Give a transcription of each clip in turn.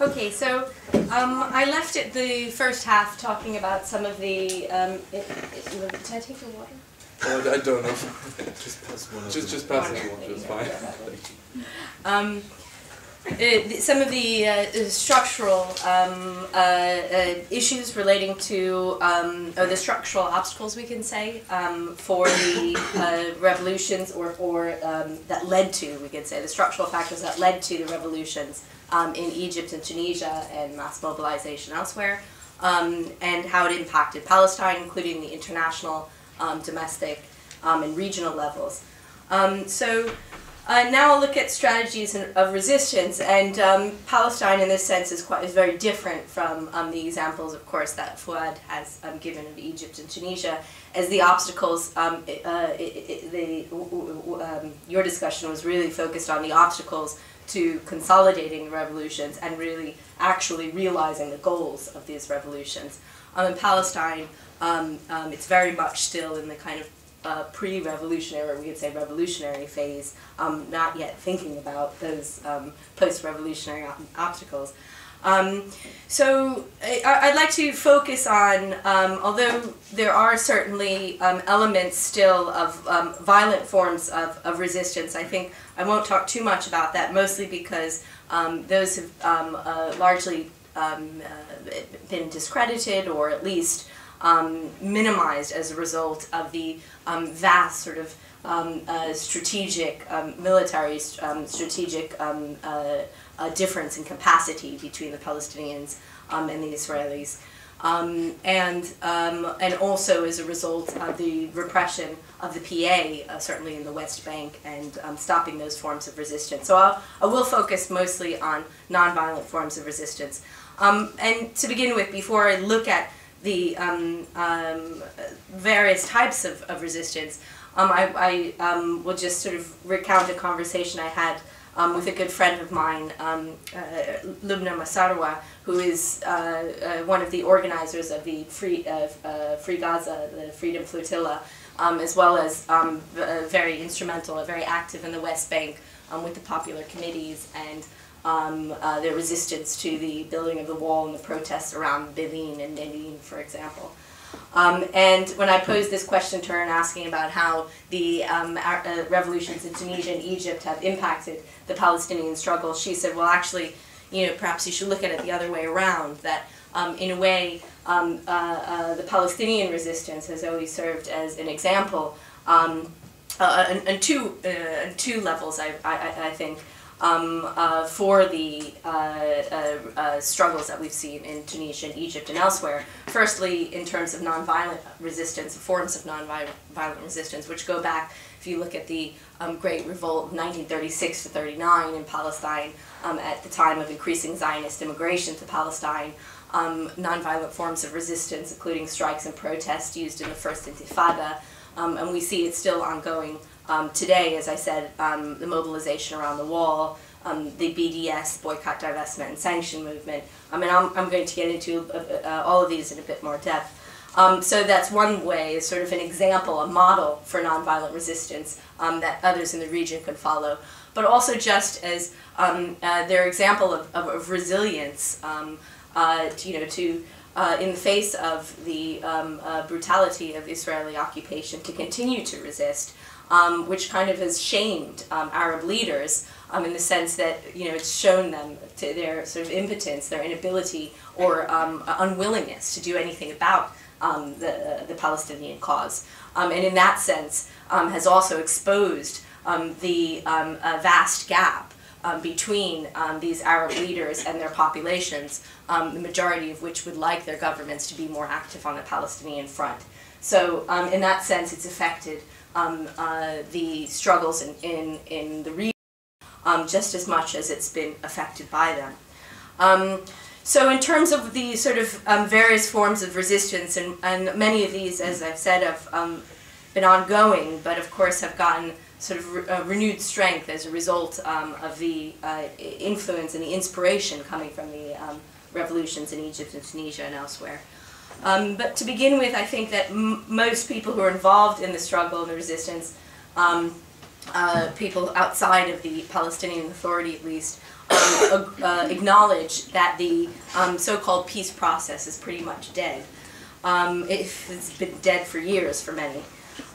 Okay, so I left it the first half talking about some of the. Did I take your water? Oh, I don't know. Just pass one. Just pass it one. It's fine. Some of the structural issues relating to, or the structural obstacles, we can say, for the revolutions, or that led to, we could say, the structural factors that led to the revolutions in Egypt and Tunisia and mass mobilization elsewhere, and how it impacted Palestine, including the international, domestic, and regional levels. Now I'll look at strategies of resistance, and Palestine in this sense is very different from the examples, of course, that Fouad has given of Egypt and Tunisia, as the obstacles, your discussion was really focused on the obstacles to consolidating the revolutions and really actually realizing the goals of these revolutions. In Palestine, it's very much still in the kind of pre-revolutionary, or we could say revolutionary phase, not yet thinking about those post-revolutionary obstacles. So I'd like to focus on, although there are certainly elements still of violent forms of resistance, I think I won't talk too much about that, mostly because those have largely been discredited, or at least minimized as a result of the vast sort of strategic, military strategic difference in capacity between the Palestinians and the Israelis, and also as a result of the repression of the PA, certainly in the West Bank, and stopping those forms of resistance. So I will focus mostly on nonviolent forms of resistance. And to begin with, before I look at the various types of resistance, I will just sort of recount a conversation I had with a good friend of mine, Lubna Masarwa, who is one of the organizers of the Free Gaza, the Freedom Flotilla, as well as very instrumental and very active in the West Bank with the popular committees and their resistance to the building of the wall and the protests around Bilin and Nenin, for example. And when I posed this question to her and asking about how the revolutions in Tunisia and Egypt have impacted the Palestinian struggle, she said, well, actually, perhaps you should look at it the other way around, that in a way, the Palestinian resistance has always served as an example on two levels, I think, for the struggles that we've seen in Tunisia and Egypt and elsewhere. Firstly, in terms of nonviolent resistance, forms of nonviolent resistance, which go back, if you look at the Great Revolt of 1936 to 39 in Palestine, at the time of increasing Zionist immigration to Palestine, nonviolent forms of resistance, including strikes and protests used in the First Intifada, and we see it still ongoing today, as I said, the mobilization around the wall, the BDS, boycott, divestment, and sanction movement. And I'm going to get into all of these in a bit more depth. So that's one way, sort of an example, a model for nonviolent resistance that others in the region can follow. But also just as their example of resilience, in the face of the brutality of Israeli occupation, to continue to resist. Which kind of has shamed Arab leaders in the sense that it's shown them to their sort of impotence, their inability or unwillingness to do anything about the Palestinian cause, and in that sense has also exposed the vast gap between these Arab leaders and their populations, the majority of which would like their governments to be more active on the Palestinian front. So in that sense, it's affected the struggles in the region just as much as it's been affected by them. So in terms of the sort of various forms of resistance, and many of these, as I've said, have been ongoing, but of course have gotten sort of renewed strength as a result of the influence and the inspiration coming from the revolutions in Egypt and Tunisia and elsewhere. But to begin with, I think that most people who are involved in the struggle and the resistance, people outside of the Palestinian Authority at least, acknowledge that the so-called peace process is pretty much dead. It's been dead for years for many.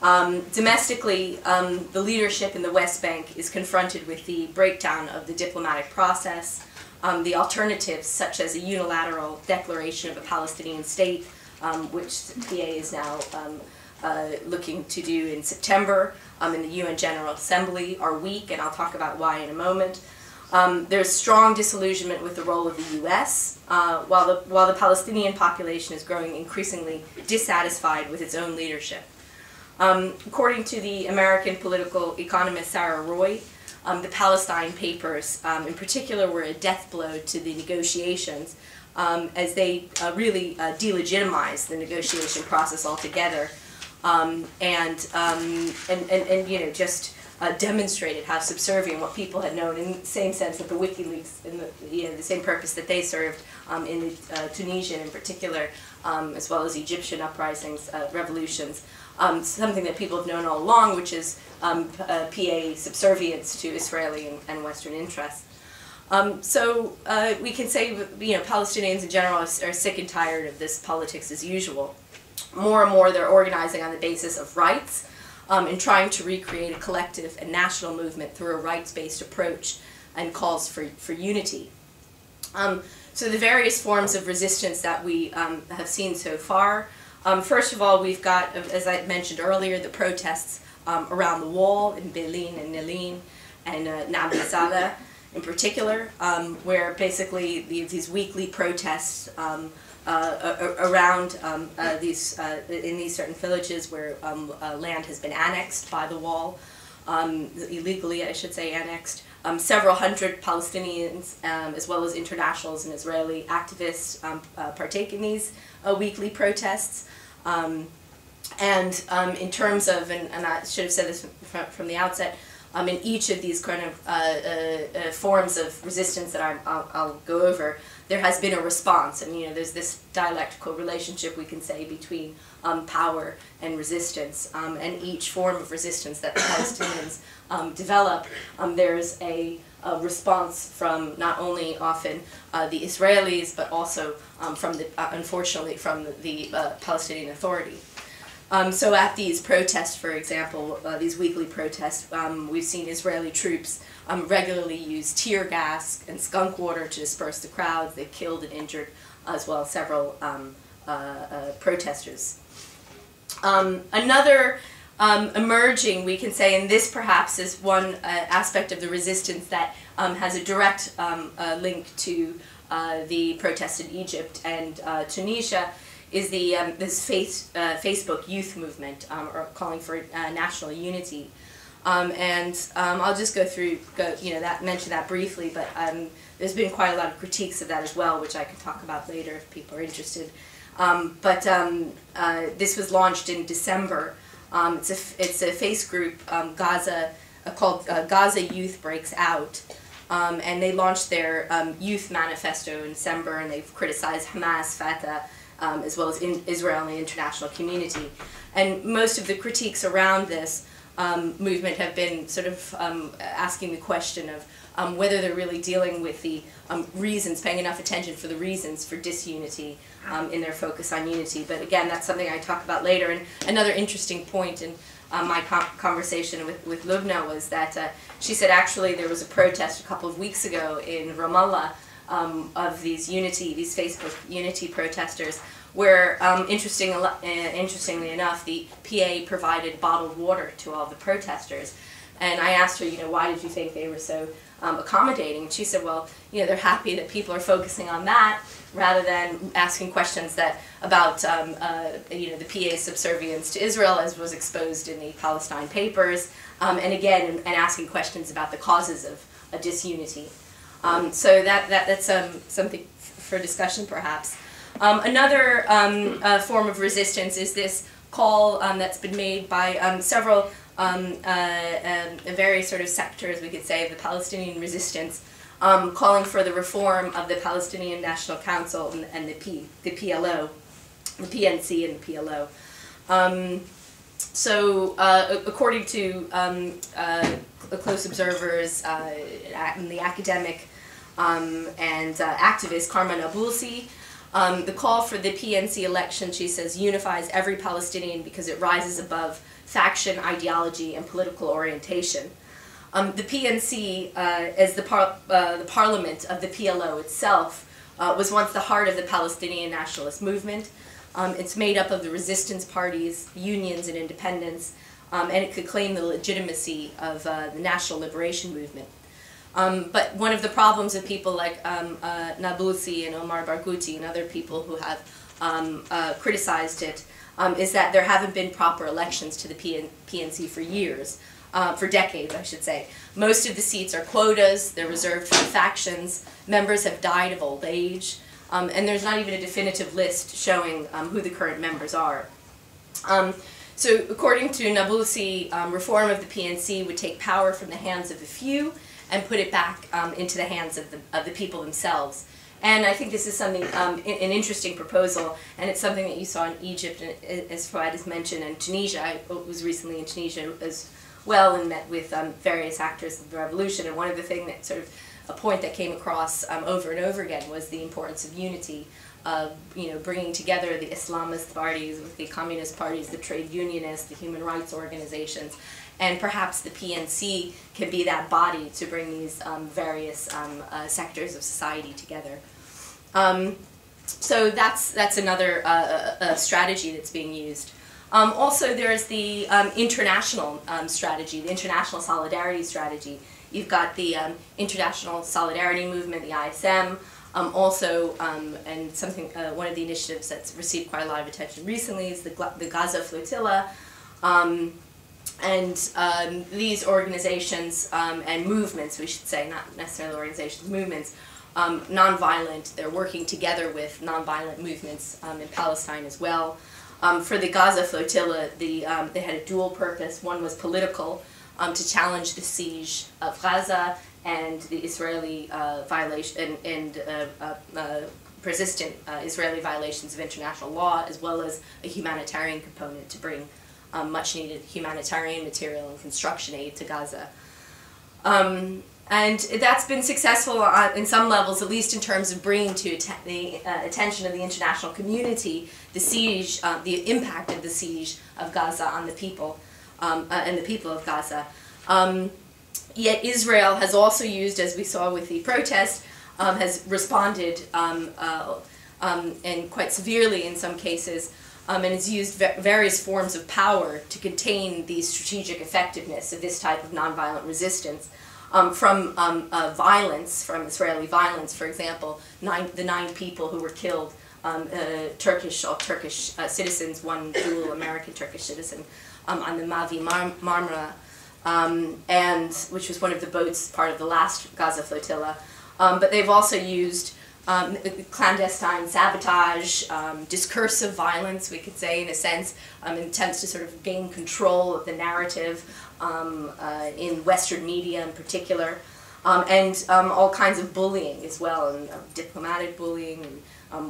Domestically, the leadership in the West Bank is confronted with the breakdown of the diplomatic process, the alternatives such as a unilateral declaration of a Palestinian state, which the PA is now looking to do in September in the UN General Assembly, are weak, and I'll talk about why in a moment. There's strong disillusionment with the role of the U.S., while the Palestinian population is growing increasingly dissatisfied with its own leadership. According to the American political economist Sarah Roy, the Palestine Papers, in particular, were a death blow to the negotiations, as they really delegitimized the negotiation process altogether, and you know, just demonstrated how subservient what people had known, in the same sense that the WikiLeaks, in the same purpose that they served in the Tunisian in particular, as well as Egyptian uprisings, revolutions. Something that people have known all along, which is PA subservience to Israeli and Western interests. So we can say, you know, Palestinians in general are sick and tired of this politics as usual. More and more they're organizing on the basis of rights and trying to recreate a collective and national movement through a rights-based approach and calls for unity. So the various forms of resistance that we have seen so far. First of all, we've got, as I mentioned earlier, the protests around the wall in Berlin and Berlin and Nabi Saleh in particular, where basically these weekly protests around in these certain villages where land has been annexed by the wall, illegally I should say annexed. Several hundred Palestinians, as well as internationals and Israeli activists, partake in these weekly protests. In terms of, and I should have said this from the outset, in each of these kind of forms of resistance that I'll go over, there has been a response. And, you know, there's this dialectical relationship, we can say, between power and resistance. And each form of resistance that the Palestinians develop, there's a response from not only often the Israelis, but also from the, unfortunately, from the Palestinian Authority. So at these protests, for example, these weekly protests, we've seen Israeli troops regularly use tear gas and skunk water to disperse the crowds. They've killed and injured, as well as several protesters. Another emerging, we can say, and this perhaps is one aspect of the resistance that has a direct link to the protests in Egypt and Tunisia, is the Facebook youth movement, or calling for national unity. I'll just mention that briefly, but there's been quite a lot of critiques of that as well, which I can talk about later if people are interested. This was launched in December. It's a face group, Gaza, called Gaza Youth Breaks Out. And they launched their youth manifesto in December, and they've criticized Hamas, Fatah, as well as Israel and the international community. And most of the critiques around this movement have been sort of asking the question of whether they're really dealing with the reasons, paying enough attention for the reasons for disunity in their focus on unity. But again, that's something I talk about later. And another interesting point in my conversation with Lubna was that she said actually there was a protest a couple of weeks ago in Ramallah of these Facebook unity protesters, where interestingly enough, the PA provided bottled water to all the protesters. And I asked her, you know, why did you think they were so accommodating? And she said, well, you know, they're happy that people are focusing on that rather than asking questions about you know, the PA's subservience to Israel, as was exposed in the Palestine Papers, and again, and asking questions about the causes of a disunity. So that's something for discussion, perhaps. Another form of resistance is this call that's been made by several various sort of sectors, we could say, of the Palestinian resistance, calling for the reform of the Palestinian National Council and the PLO, the PNC and the PLO. According to close observers in the academic and activist Corinna Mullin. The call for the PNC election, she says, unifies every Palestinian because it rises above faction, ideology, and political orientation. The PNC, as the parliament of the PLO itself, was once the heart of the Palestinian nationalist movement. It's made up of the resistance parties, unions, and independents, and it could claim the legitimacy of the national liberation movement. But one of the problems with people like Nabulsi and Omar Barghouti and other people who have criticized it is that there haven't been proper elections to the PNC for years, for decades, I should say. Most of the seats are quotas, they're reserved for factions, members have died of old age, and there's not even a definitive list showing who the current members are. So according to Nabulsi, reform of the PNC would take power from the hands of the few and put it back into the hands of the people themselves. And I think this is something, an interesting proposal, and it's something that you saw in Egypt, as Fouad has mentioned, and Tunisia. I was recently in Tunisia as well and met with various actors of the revolution, and one of the things that sort of, a point that came across over and over again was the importance of unity, of bringing together the Islamist parties with the communist parties, the trade unionists, the human rights organizations, and perhaps the PNC can be that body to bring these various sectors of society together. So that's another strategy that's being used. Also, there's the international strategy, the international solidarity strategy. You've got the International Solidarity Movement, the ISM, and something, one of the initiatives that's received quite a lot of attention recently is the Gaza Flotilla. And these organizations and movements, we should say, not necessarily organizations, movements, nonviolent, they're working together with nonviolent movements in Palestine as well. For the Gaza Flotilla, they had a dual purpose. One was political, to challenge the siege of Gaza and the Israeli violation and persistent Israeli violations of international law, as well as a humanitarian component to bring much-needed humanitarian material and construction aid to Gaza. And that's been successful in some levels, at least in terms of bringing to the attention of the international community the siege, the impact of the siege of Gaza on the people and the people of Gaza. Yet Israel has also used, as we saw with the protest, has responded and quite severely in some cases, and has used various forms of power to contain the strategic effectiveness of this type of nonviolent resistance. From violence, from Israeli violence, for example, the 9 people who were killed, Turkish citizens, one dual American-Turkish citizen, on the Mavi Marmara, and which was one of the boats, part of the last Gaza flotilla. But they've also used clandestine sabotage, discursive violence, we could say, in a sense, in attempts to sort of gain control of the narrative in Western media in particular, and all kinds of bullying as well, and diplomatic bullying. And,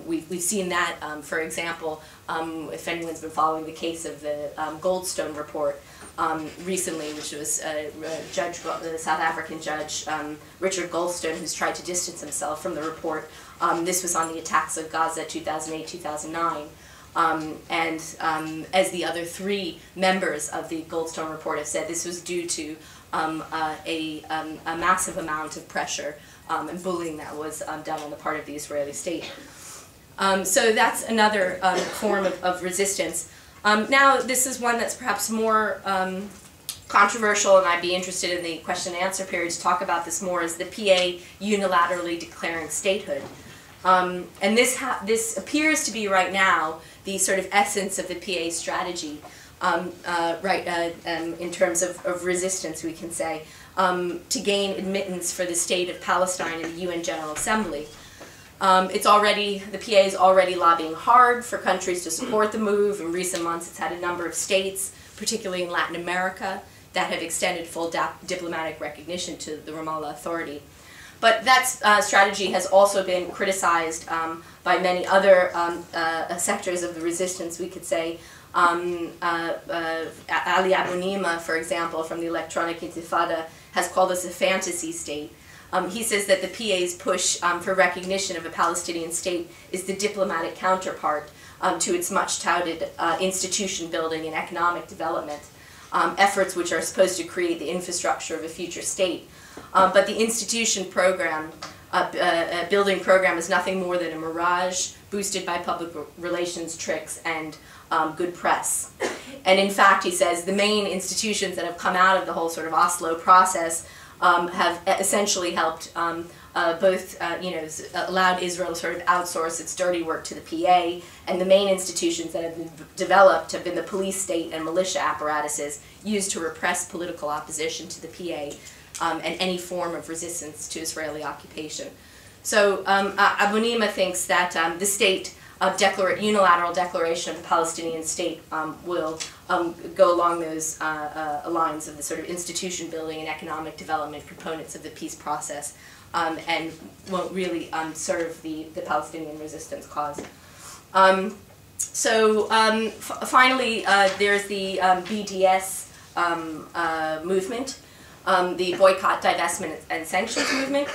we've seen that, for example, if anyone's been following the case of the Goldstone report recently, which was the South African judge, Richard Goldstone, who's tried to distance himself from the report. This was on the attacks of Gaza 2008-2009. As the other 3 members of the Goldstone report have said, this was due to a massive amount of pressure and bullying that was done on the part of the Israeli state. So that's another form of resistance. Now, this is one that's perhaps more controversial, and I'd be interested in the question and answer period to talk about this more, is the PA unilaterally declaring statehood. And this appears to be right now the sort of essence of the PA strategy, in terms of resistance, we can say, to gain admittance for the state of Palestine in the UN General Assembly. The PA is already lobbying hard for countries to support the move. In recent months, it's had a number of states, particularly in Latin America, that have extended full diplomatic recognition to the Ramallah Authority. But that strategy has also been criticized by many other sectors of the resistance, we could say. Ali Abu Nima, for example, from the Electronic Intifada, has called this a fantasy state. He says that the PA's push for recognition of a Palestinian state is the diplomatic counterpart to its much touted institution building and economic development, efforts which are supposed to create the infrastructure of a future state. But the institution program, building program, is nothing more than a mirage boosted by public relations tricks and good press. And in fact, he says, the main institutions that have come out of the whole sort of Oslo process have essentially helped both, allowed Israel to sort of outsource its dirty work to the PA, and the main institutions that have been developed have been the police state and militia apparatuses used to repress political opposition to the PA and any form of resistance to Israeli occupation. So Abu Nima thinks that the state unilateral declaration of the Palestinian state will go along those lines of the sort of institution building and economic development components of the peace process, and won't really serve the Palestinian resistance cause. Finally, there's the BDS movement, the boycott, divestment, and sanctions movement,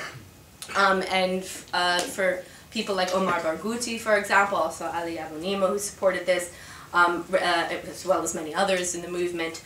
and for people like Omar Barghouti, for example, also Ali Abu Nima, who supported this, as well as many others in the movement,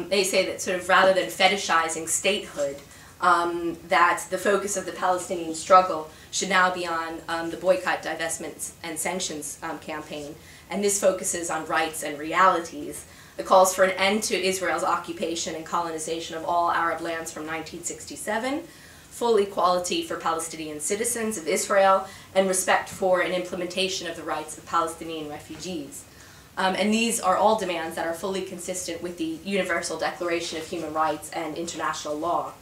they say that sort of rather than fetishizing statehood, that the focus of the Palestinian struggle should now be on the boycott, divestment, and sanctions campaign. And this focuses on rights and realities. It calls for an end to Israel's occupation and colonization of all Arab lands from 1967, full equality for Palestinian citizens of Israel, and respect for and implementation of the rights of Palestinian refugees. And these are all demands that are fully consistent with the Universal Declaration of Human Rights and international law.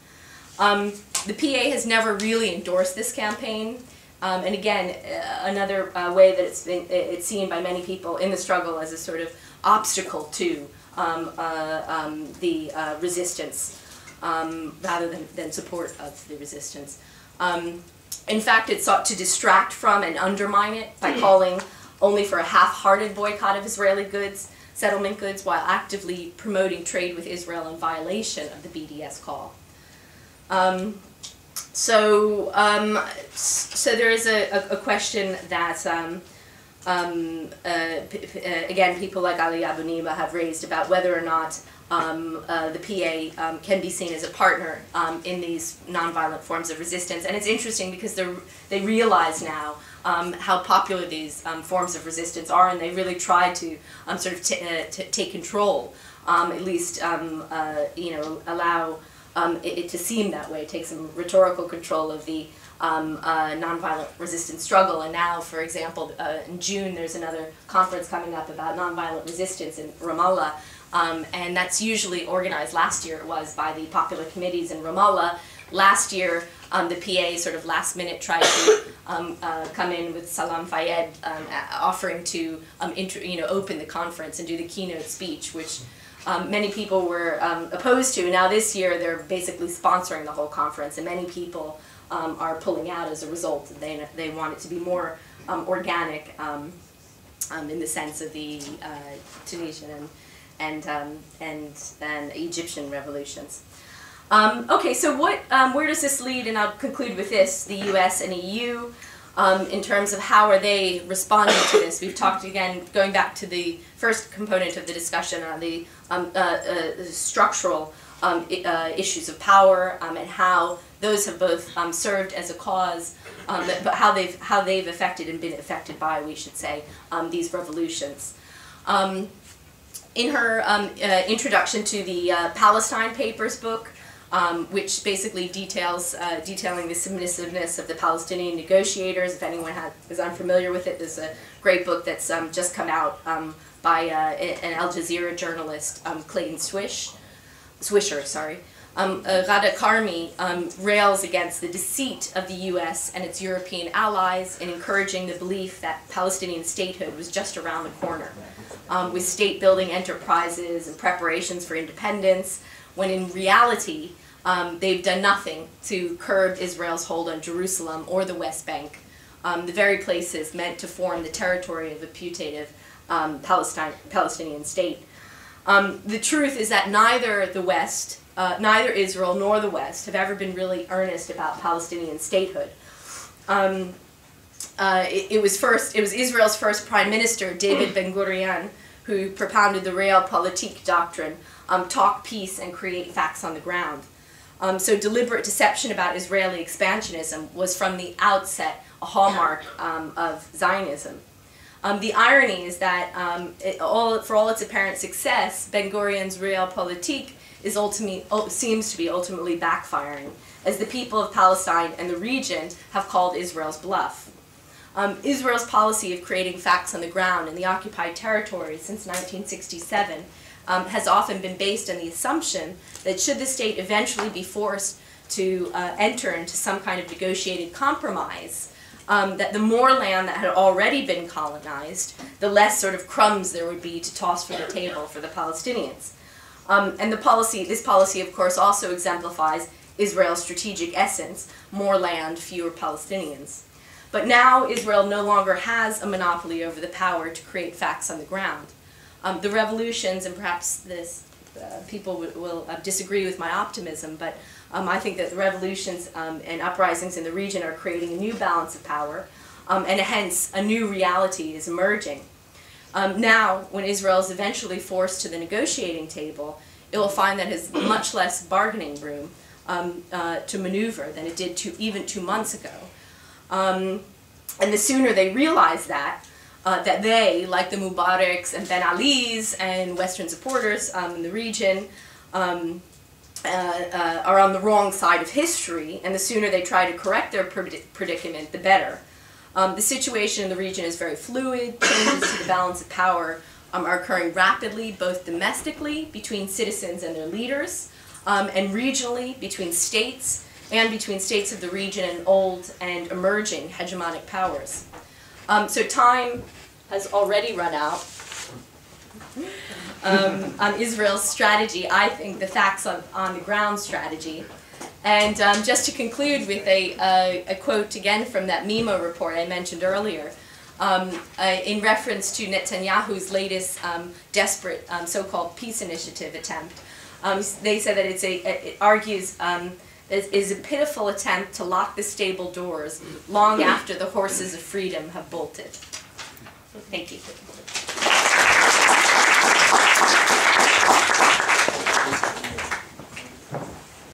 The PA has never really endorsed this campaign, and again, another way that it's seen by many people in the struggle as a sort of obstacle to the resistance, rather than support of the resistance. In fact, it sought to distract from and undermine it by calling only for a half-hearted boycott of Israeli goods, settlement goods, while actively promoting trade with Israel in violation of the BDS call. So there is a question that, again, people like Ali Abu Nima have raised about whether or not the PA can be seen as a partner in these nonviolent forms of resistance. And it's interesting because they realize now how popular these forms of resistance are, and they really try to sort of take control, at least allow it to seem that way, take some rhetorical control of the nonviolent resistance struggle. And now, for example, in June there's another conference coming up about nonviolent resistance in Ramallah, and that's usually organized. Last year it was by the popular committees in Ramallah. Last year the PA sort of last minute tried to come in with Salam Fayyad offering to open the conference and do the keynote speech, which many people were opposed to. Now this year they're basically sponsoring the whole conference, and many people are pulling out as a result. They want it to be more organic in the sense of the Tunisian and Egyptian revolutions. Okay, so where does this lead? And I'll conclude with this: the U.S. and EU. In terms of how are they responding to this. We've talked again, going back to the first component of the discussion on the structural issues of power and how those have both served as a cause, but how they've affected and been affected by, we should say, these revolutions. In her introduction to the Palestine Papers book, which basically detailing the submissiveness of the Palestinian negotiators. If anyone is unfamiliar with it, there's a great book that's just come out by an Al Jazeera journalist, Clayton Swisher. Ghada Karmi rails against the deceit of the U.S. and its European allies in encouraging the belief that Palestinian statehood was just around the corner, with state-building enterprises and preparations for independence, when in reality they've done nothing to curb Israel's hold on Jerusalem or the West Bank, the very places meant to form the territory of a putative Palestinian state. The truth is that neither the West, neither Israel nor the West have ever been really earnest about Palestinian statehood. It was Israel's first prime minister, David Ben-Gurion, who propounded the Realpolitik doctrine, talk peace and create facts on the ground. So deliberate deception about Israeli expansionism was from the outset a hallmark of Zionism. The irony is that for all its apparent success, Ben-Gurion's Realpolitik seems to be ultimately backfiring, as the people of Palestine and the region have called Israel's bluff. Israel's policy of creating facts on the ground in the occupied territories since 1967 has often been based on the assumption that should the state eventually be forced to enter into some kind of negotiated compromise, that the more land that had already been colonized, the less sort of crumbs there would be to toss for the table for the Palestinians. And this policy, of course, also exemplifies Israel's strategic essence: more land, fewer Palestinians. But now Israel no longer has a monopoly over the power to create facts on the ground. The revolutions, and perhaps people will disagree with my optimism, but I think that the revolutions and uprisings in the region are creating a new balance of power, and hence a new reality is emerging. Now, when Israel is eventually forced to the negotiating table, it will find that it has much less bargaining room to maneuver than it did even 2 months ago. And the sooner they realize that they, like the Mubaraks and Ben Ali's and Western supporters in the region, are on the wrong side of history, and the sooner they try to correct their predicament, the better. The situation in the region is very fluid. Changes to the balance of power are occurring rapidly, both domestically between citizens and their leaders, and regionally between states, and between states of the region and old and emerging hegemonic powers. So time has already run out on Israel's strategy, I think the facts on the ground strategy. And just to conclude with a quote again from that MIMO report I mentioned earlier, in reference to Netanyahu's latest desperate so-called peace initiative attempt. They said that it argues is a pitiful attempt to lock the stable doors long after the horses of freedom have bolted. Thank you.